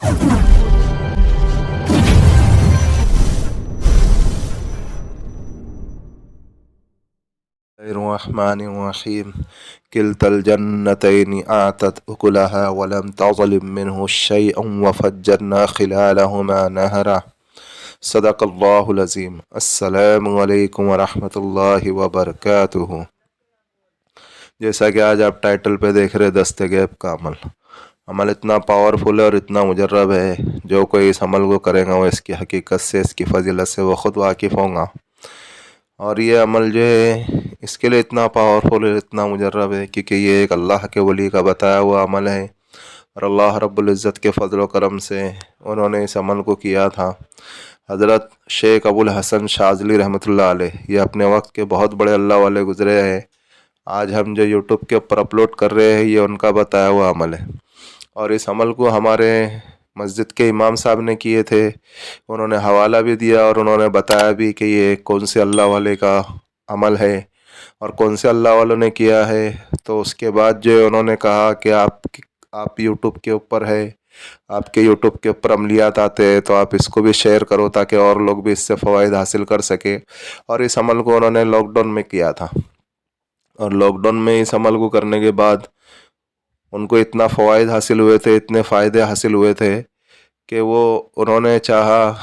الرحمن الرحیم کلتا الجنتین آتت اکلها ولم تظلم منه شیئا وفجرنا خلالهما نہرا۔ صدق اللہ العظیم۔ السلام علیکم ورحمۃ اللہ وبرکاتہ۔ جیسا کہ آج آپ ٹائٹل پہ دیکھ رہے دست غیب کا عمل اتنا پاورفل ہے اور اتنا مجرب ہے، جو کوئی اس عمل کو کرے گا وہ اس کی حقیقت سے، اس کی فضیلت سے وہ خود واقف ہوں گا۔ اور یہ عمل جو ہے اس کے لیے اتنا پاورفل ہے، اتنا مجرب ہے، کیونکہ یہ ایک اللہ کے ولی کا بتایا ہوا عمل ہے، اور اللہ رب العزت کے فضل و کرم سے انہوں نے اس عمل کو کیا تھا۔ حضرت شیخ ابو الحسن شاذلی رحمۃ اللہ علیہ یہ اپنے وقت کے بہت بڑے اللہ والے گزرے ہیں۔ آج ہم جو یوٹیوب کے اوپر اپلوڈ کر رہے ہیں یہ ان کا بتایا ہوا عمل ہے، اور اس عمل کو ہمارے مسجد کے امام صاحب نے کیے تھے۔ انہوں نے حوالہ بھی دیا اور انہوں نے بتایا بھی کہ یہ کون سے اللہ والے کا عمل ہے اور کون سے اللہ والوں نے کیا ہے۔ تو اس کے بعد جو انہوں نے کہا کہ آپ یوٹیوب کے اوپر ہے، آپ کے یوٹیوب کے اوپر عملیات آتے ہیں، تو آپ اس کو بھی شیئر کرو تاکہ اور لوگ بھی اس سے فوائد حاصل کر سکے۔ اور اس عمل کو انہوں نے لاک ڈاؤن میں کیا تھا، اور لاک ڈاؤن میں اس عمل کو کرنے کے بعد ان کو اتنا فوائد حاصل ہوئے تھے، اتنے فائدے حاصل ہوئے تھے کہ انہوں نے چاہا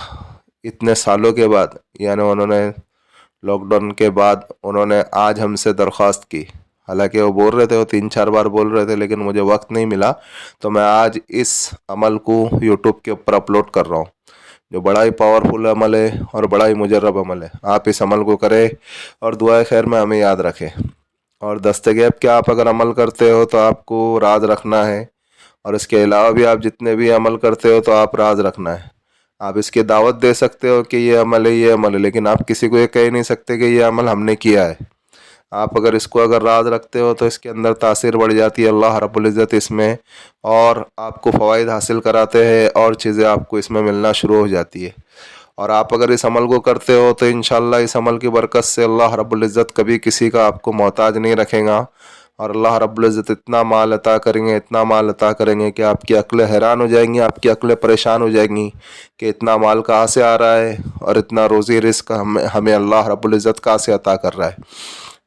اتنے سالوں کے بعد، یعنی انہوں نے لاک ڈاؤن کے بعد انہوں نے آج ہم سے درخواست کی۔ حالانکہ وہ بول رہے تھے، وہ 3-4 بار بول رہے تھے، لیکن مجھے وقت نہیں ملا، تو میں آج اس عمل کو یوٹیوب کے اوپر اپلوڈ کر رہا ہوں، جو بڑا ہی پاورفل عمل ہے اور بڑا ہی مجرب عمل ہے۔ آپ اس عمل کو کریں اور دعائے خیر میں ہمیں یاد رکھیں۔ اور دست غیب کے آپ اگر عمل کرتے ہو تو آپ کو راز رکھنا ہے، اور اس کے علاوہ بھی آپ جتنے بھی عمل کرتے ہو تو آپ راز رکھنا ہے۔ آپ اس کی دعوت دے سکتے ہو کہ یہ عمل ہے، یہ عمل ہے، لیکن آپ کسی کو یہ کہہ نہیں سکتے کہ یہ عمل ہم نے کیا ہے۔ آپ اگر اس کو راز رکھتے ہو تو اس کے اندر تاثیر بڑھ جاتی ہے، اللہ رب العزت اس میں اور آپ کو فوائد حاصل کراتے ہیں، اور چیزیں آپ کو اس میں ملنا شروع ہو جاتی ہے۔ اور آپ اگر اس عمل کو کرتے ہو تو انشاءاللہ اس عمل کی برکت سے اللہ رب العزت کبھی کسی کا آپ کو محتاج نہیں رکھے گا، اور اللہ رب العزت اتنا مال عطا کریں گے، اتنا مال عطا کریں گے کہ آپ کی عقلیں حیران ہو جائیں گی، آپ کی عقلیں پریشان ہو جائیں گی کہ اتنا مال کہاں سے آ رہا ہے، اور اتنا روزی رزق ہمیں اللہ رب العزت کہاں سے عطا کر رہا ہے۔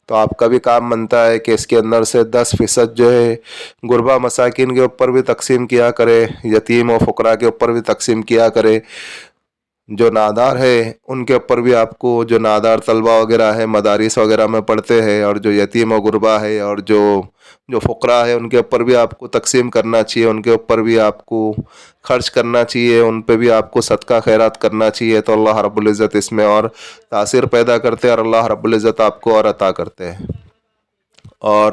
تو آپ کا بھی کام بنتا ہے کہ اس کے اندر سے 10% جو ہے غربا مساکین کے اوپر بھی تقسیم کیا کرے، یتیم و فقراء کے اوپر بھی تقسیم کیا کرے، جو نادار ہے ان کے اوپر بھی آپ کو، جو نادار طلبہ وغیرہ ہے مدارس وغیرہ میں پڑھتے ہیں، اور جو یتیم و غربا ہے، اور جو فقراء ہے ان کے اوپر بھی آپ کو تقسیم کرنا چاہیے، ان کے اوپر بھی آپ کو خرچ کرنا چاہیے، ان پہ بھی آپ کو صدقہ خیرات کرنا چاہیے۔ تو اللہ رب العزت اس میں اور تاثیر پیدا کرتے ہیں، اور اللہ رب العزت آپ کو اور عطا کرتے ہیں۔ اور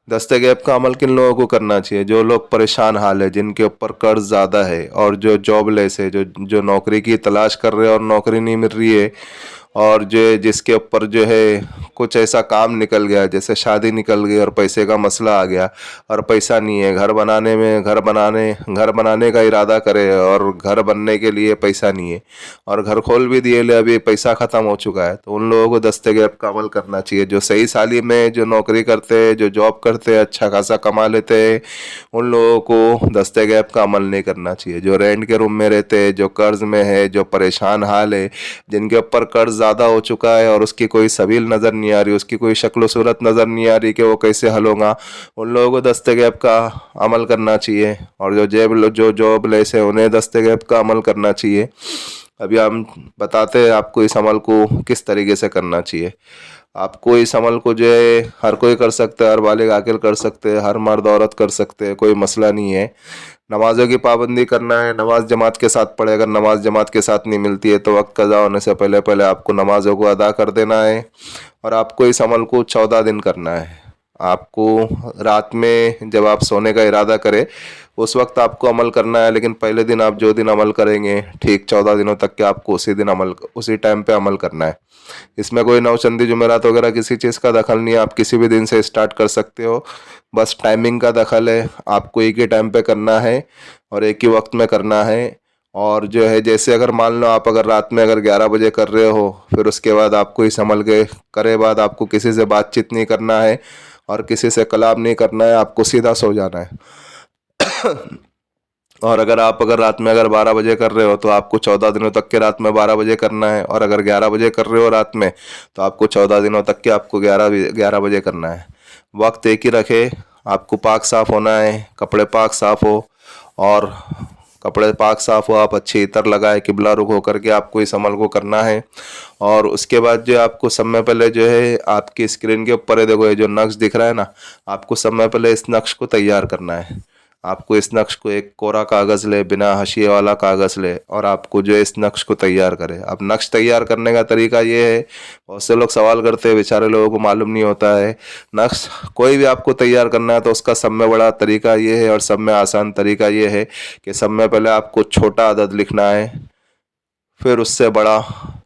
دست غیب کا عمل کن لوگوں کو کرنا چاہیے؟ جو لوگ پریشان حال ہے، جن کے اوپر قرض زیادہ ہے، اور جو جاب لیس ہے، جو نوکری کی تلاش کر رہے ہیں اور نوکری نہیں مل رہی ہے، اور جس کے اوپر جو ہے کچھ ایسا کام نکل گیا، جیسے شادی نکل گئی اور پیسے کا مسئلہ آ گیا، اور پیسہ نہیں ہے، گھر بنانے کا ارادہ کرے اور گھر بننے کے لیے پیسہ نہیں ہے، اور گھر کھول بھی دیے لے، ابھی پیسہ ختم ہو چکا ہے، تو ان لوگوں کو دست غیب کا عمل کرنا چاہیے۔ جو صحیح سالی میں جو نوکری کرتے ہیں، جو جاب کرتے ہیں، اچھا خاصا کما لیتے ہیں، ان لوگوں کو دست غیب کا عمل نہیں کرنا چاہیے۔ جو رینٹ کے روم میں رہتے ہیں، جو قرض میں ہے، جو پریشان حال ہے، جن کے اوپر قرض زیادہ ہو چکا ہے اور اس کی کوئی سبیل نظر نہیں آ رہی، اس کی کوئی شکل و صورت نظر نہیں آ رہی کہ وہ کیسے حل ہوگا، ان لوگوں کو دست غیب کا عمل کرنا چاہیے۔ اور جو جاب لیس ہے انہیں دست غیب کا عمل کرنا چاہیے۔ ابھی ہم بتاتے ہیں آپ کو اس عمل کو کس طریقے سے کرنا چاہیے۔ آپ کو اس عمل کو جو ہے ہر کوئی کر سکتا ہے، ہر بالغ عاقل کر سکتے ہیں، ہر مرد عورت کر سکتے ہیں، کوئی مسئلہ نہیں ہے۔ نمازوں کی پابندی کرنا ہے، نماز جماعت کے ساتھ پڑھے، اگر نماز جماعت کے ساتھ نہیں ملتی ہے تو وقت قضا ہونے سے پہلے آپ کو نمازوں کو ادا کر دینا ہے۔ اور آپ کو اس عمل کو 14 دن کرنا ہے۔ آپ کو رات میں جب آپ سونے کا ارادہ کریں اس وقت آپ کو عمل کرنا ہے، لیکن پہلے دن آپ جو دن عمل کریں گے ٹھیک 14 دنوں تک کہ آپ کو اسی ٹائم پہ عمل کرنا ہے۔ اس میں کوئی نوچندی جمعرات وغیرہ کسی چیز کا دخل نہیں ہے، آپ کسی بھی دن سے اسٹارٹ کر سکتے ہو، بس ٹائمنگ کا دخل ہے۔ آپ کو ایک ہی ٹائم پہ کرنا ہے اور ایک ہی وقت میں کرنا ہے۔ اور جو ہے جیسے اگر مان لو آپ اگر رات میں 11 بجے کر رہے ہو، پھر اس کے بعد آپ کو اس عمل کے کرے بعد آپ کو کسی سے بات چیت نہیں کرنا ہے اور کسی سے کلام نہیں کرنا ہے، آپ کو سیدھا سو جانا ہے۔ اور اگر رات میں 12 بجے کر رہے ہو تو آپ کو 14 دنوں تک کے رات میں 12 بجے کرنا ہے، اور اگر 11 بجے کر رہے ہو رات میں تو آپ کو 14 دنوں تک کے آپ کو 11 بجے کرنا ہے۔ وقت ایک ہی رکھے، آپ کو پاک صاف ہونا ہے، کپڑے پاک صاف ہو، اور کپڑے پاک صاف ہو، آپ اچھی عطر لگائے، قبلہ رخ ہو کر کے آپ کو اس عمل کو کرنا ہے۔ اور اس کے بعد جو آپ کو سب میں پہلے جو ہے آپ کی اسکرین کے اوپر ہے، دیکھو یہ جو نقش دکھ رہا ہے نا، آپ کو سب میں پہلے اس نقش کو تیار کرنا ہے۔ آپ کو اس نقش کو ایک کوڑا کاغذ لے، بنا حاشیے والا کاغذ لے، اور آپ کو جو ہے اس نقش کو تیار کرے۔ اب نقش تیار کرنے کا طریقہ یہ ہے، بہت سے لوگ سوال کرتے ہیں، بیچارے لوگوں کو معلوم نہیں ہوتا ہے۔ نقش کوئی بھی آپ کو تیار کرنا ہے تو اس کا سب میں بڑا طریقہ یہ ہے، اور سب میں آسان طریقہ یہ ہے کہ سب میں پہلے آپ کو چھوٹا عدد لکھنا ہے، پھر اس سے بڑا،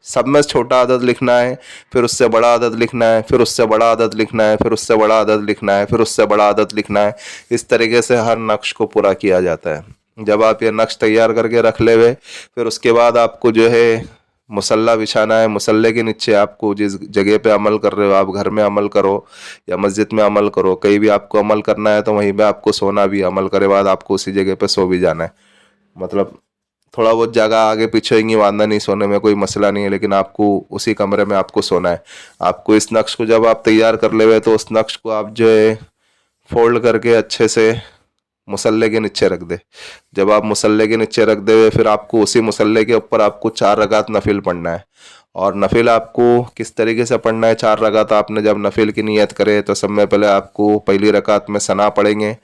سب میں چھوٹا عدد لکھنا ہے، پھر اس سے بڑا عدد لکھنا ہے، پھر اس سے بڑا عدد لکھنا ہے، پھر اس سے بڑا عدد لکھنا ہے، پھر اس سے بڑا عدد لکھنا ہے۔ اس طریقے سے ہر نقش کو پورا کیا جاتا ہے۔ جب آپ یہ نقش تیار کر کے رکھ لے ہوئے، پھر اس کے بعد آپ کو جو ہے مصلی بچھانا ہے۔ مصلی کے نیچے آپ کو جس جگہ پہ عمل کر رہے ہو، آپ گھر میں عمل کرو یا مسجد میں عمل کرو، کہیں بھی آپ کو عمل کرنا ہے تو وہیں پہ آپ کو سونا بھی، عمل کرے بعد آپ کو اسی جگہ پہ سو بھی جانا ہے۔ مطلب تھوڑا بہت جگہ آگے پیچھے ہوگی، وعدہ نہیں، سونے میں کوئی مسئلہ نہیں ہے، لیکن آپ کو اسی کمرے میں آپ کو سونا ہے۔ آپ کو اس نقش کو جب آپ تیار کر لے ہوئے تو اس نقش کو آپ جو ہے فولڈ کر کے اچھے سے مصلی کے نیچے رکھ دے۔ جب آپ مصلی کے نیچے رکھ دے ہوئے، پھر آپ کو اسی مصلی کے اوپر آپ کو 4 رکعت نفل پڑھنا ہے۔ اور نفل آپ کو کس طریقے سے پڑھنا ہے؟ 4 رکعت آپ نے جب نفل کی نیت کرے تو سب میں پہلے آپ کو پہلی رکعت میں ثنا پڑھیں گے،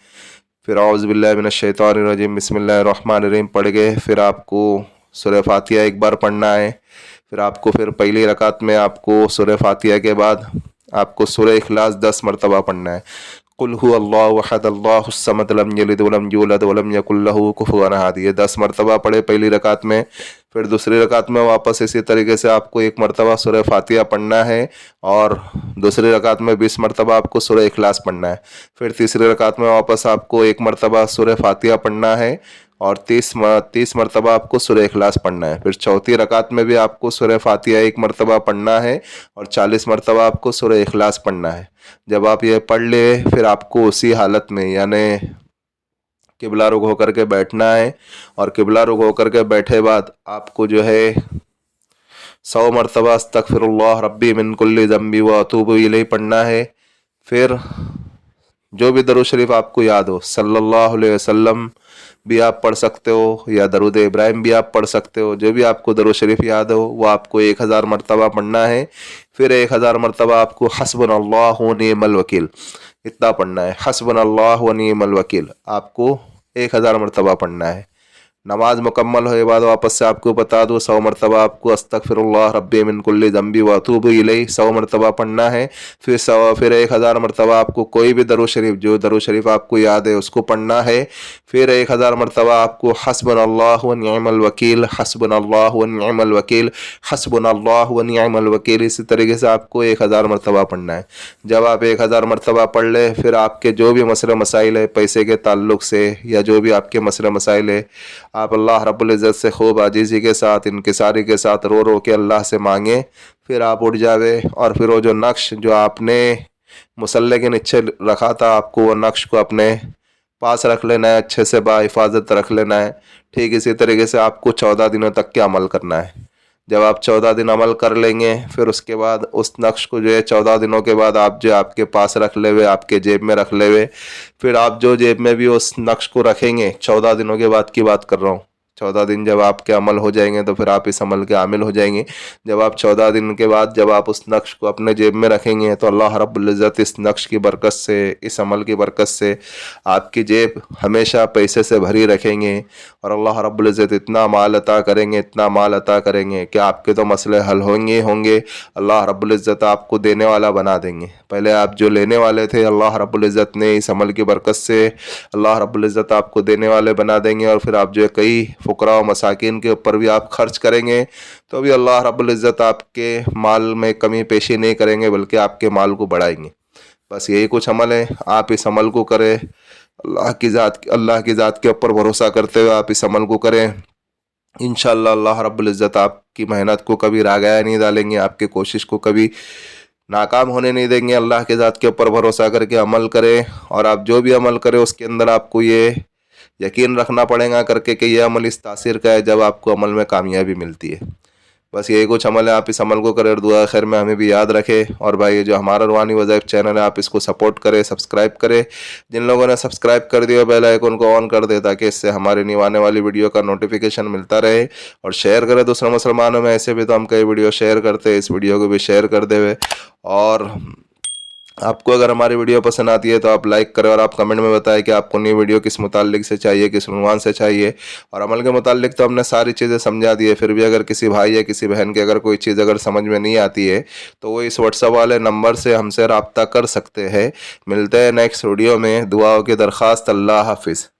پھر اعوذ باللہ من الشیطان الرجیم بسم اللہ الرحمن الرحیم پڑھ گئے، پھر آپ کو سورہ فاتحہ ایک بار پڑھنا ہے۔ پھر آپ کو پہلی رکعت میں آپ کو سورہ فاتحہ کے بعد آپ کو سورہ اخلاص 10 مرتبہ پڑھنا ہے۔ قل هو اللہ احد اللہ الصمد لم یلد ولم یولد ولم یکن لہ کفوا احد، یہ 10 مرتبہ پڑھے پہلی رکعت میں۔ پھر دوسری رکعت میں واپس اسی طریقے سے آپ کو ایک مرتبہ سورہ فاتحہ پڑھنا ہے، اور دوسری رکعت میں 20 مرتبہ آپ کو سورہ اخلاص پڑھنا ہے۔ پھر تیسری رکعت میں واپس آپ کو ایک مرتبہ سورہ فاتحہ پڑھنا ہے، اور 30 مرتبہ آپ کو سورہ اخلاص پڑھنا ہے۔ پھر چوتھی رکعت میں بھی آپ کو سورہ فاتحہ ایک مرتبہ پڑھنا ہے، اور 40 مرتبہ آپ کو سورہ اخلاص پڑھنا ہے۔ جب آپ یہ پڑھ لے، پھر آپ کو اسی حالت میں یعنی قبلہ رخ ہو کر کے بیٹھنا ہے، اور قبلہ رخ ہو کر کے بیٹھے بعد آپ کو جو ہے 100 مرتبہ استغفر اللہ ربی من کل ذنب واتوب الیہ پڑھنا ہے۔ پھر جو بھی درود شریف آپ کو یاد ہو، صلی اللہ علیہ وسلم بھی آپ پڑھ سکتے ہو، یا درود ابراہیم بھی آپ پڑھ سکتے ہو، جو بھی آپ کو درود شریف یاد ہو وہ آپ کو 1000 مرتبہ پڑھنا ہے۔ پھر 1000 مرتبہ آپ کو حسبنا اللہ و نعم الوکیل اتنا پڑھنا ہے۔ حسبنا اللہ و نعم الوکیل آپ کو 1000 مرتبہ پڑھنا ہے۔ نماز مکمل ہوئے بعد واپس سے آپ کو بتا دو، 100 مرتبہ آپ کو استغفر اللہ ربی من کل ذنب واتوب الیہ 100 مرتبہ پڑھنا ہے۔ پھر 1000 مرتبہ آپ کو کوئی بھی درود شریف، جو درود شریف آپ کو یاد ہے اس کو پڑھنا ہے۔ پھر 1000 مرتبہ آپ کو حسبنا اللہ و نعم الوکیل، حسبنا اللہ و نعم الوکیل، حسبنا اللہ و نعم الوکیل، اسی طریقے سے آپ کو 1000 مرتبہ پڑھنا ہے۔ جب آپ 1000 مرتبہ پڑھ لے، پھر آپ کے جو بھی مسئلے مسائل ہے پیسے کے تعلق سے، یا جو بھی آپ کے مسئلے مسائل ہے، آپ اللہ رب العزت سے خوب عاجزی کے ساتھ، انکساری کے ساتھ رو رو کے اللہ سے مانگیں۔ پھر آپ اٹھ جاوے، اور پھر وہ جو نقش جو آپ نے مصلی کے نیچے رکھا تھا، آپ کو وہ نقش کو اپنے پاس رکھ لینا ہے، اچھے سے با حفاظت رکھ لینا ہے۔ ٹھیک اسی طریقے سے آپ کو 14 دنوں تک کے عمل کرنا ہے۔ جب آپ 14 دن عمل کر لیں گے، پھر اس کے بعد اس نقش کو جو ہے 14 دنوں کے بعد آپ جو آپ کے پاس رکھ لے ہوئے، آپ کے جیب میں رکھ لے ہوئے، پھر آپ جو جیب میں بھی اس نقش کو رکھیں گے، 14 دنوں کے بعد کی بات کر رہا ہوں، 14 دن جب آپ کے عمل ہو جائیں گے تو پھر آپ اس عمل کے عامل ہو جائیں گے۔ جب آپ 14 دن کے بعد جب آپ اس نقش کو اپنے جیب میں رکھیں گے تو اللہ رب العزت اس نقش کی برکت سے، اس عمل کی برکت سے آپ کی جیب ہمیشہ پیسے سے بھری رکھیں گے، اور اللہ رب العزت اتنا مال عطا کریں گے، اتنا مال عطا کریں گے کہ آپ کے تو مسئلے حل ہوں گے۔ اللہ رب العزت آپ کو دینے والا بنا دیں گے۔ پہلے آپ جو لینے والے تھے، اللہ رب العزت نے اس عمل کی برکت سے اللہ رب العزت آپ کو دینے والے بنا دیں گے، اور پھر آپ جو کئی فقراء و مساکین کے اوپر بھی آپ خرچ کریں گے تو بھی اللہ رب العزت آپ کے مال میں کمی پیشی نہیں کریں گے، بلکہ آپ کے مال کو بڑھائیں گے۔ بس یہی کچھ عمل ہے، آپ اس عمل کو کریں، اللہ کی ذات کے اوپر بھروسہ کرتے ہوئے آپ اس عمل کو کریں۔ انشاءاللہ اللہ رب العزت آپ کی محنت کو کبھی راگایا نہیں ڈالیں گے، آپ کی کوشش کو کبھی ناکام ہونے نہیں دیں گے۔ اللہ کے ذات کے اوپر بھروسہ کر کے عمل کریں، اور آپ جو بھی عمل کریں اس کے اندر آپ کو یہ یقین رکھنا پڑے گا کر کے کہ یہ عمل اس تاثیر کا ہے جب آپ کو عمل میں کامیابی ملتی ہے۔ بس یہی کچھ عمل ہے، آپ اس عمل کو کریں اور دعا خیر میں ہمیں بھی یاد رکھے۔ اور بھائی جو ہمارا روحانی وظائف چینل ہے آپ اس کو سپورٹ کرے، سبسکرائب کرے۔ جن لوگوں نے سبسکرائب کر دیا بیل آئیکن کو آن کر دے تاکہ اس سے ہمارے نیو آنے والی ویڈیو کا نوٹیفیکیشن ملتا رہے، اور شیئر کرے دوسرے مسلمانوں میں۔ ایسے بھی تو ہم کئی ویڈیو شیئر کرتے ہیں، اس ویڈیو کو بھی شیئر کر دے ہوئے۔ اور آپ کو اگر ہماری ویڈیو پسند آتی ہے تو آپ لائک کریں، اور آپ کمنٹ میں بتائیں کہ آپ کو نئی ویڈیو کس متعلق سے چاہیے، کس عنوان سے چاہیے۔ اور عمل کے متعلق تو ہم نے ساری چیزیں سمجھا دی ہے، پھر بھی اگر کسی بھائی یا کسی بہن کے اگر کوئی چیز اگر سمجھ میں نہیں آتی ہے تو وہ اس واٹس ایپ والے نمبر سے ہم سے رابطہ کر سکتے ہیں۔ ملتے ہیں نیکسٹ ویڈیو میں، دعاؤں کی درخواست۔ اللہ حافظ۔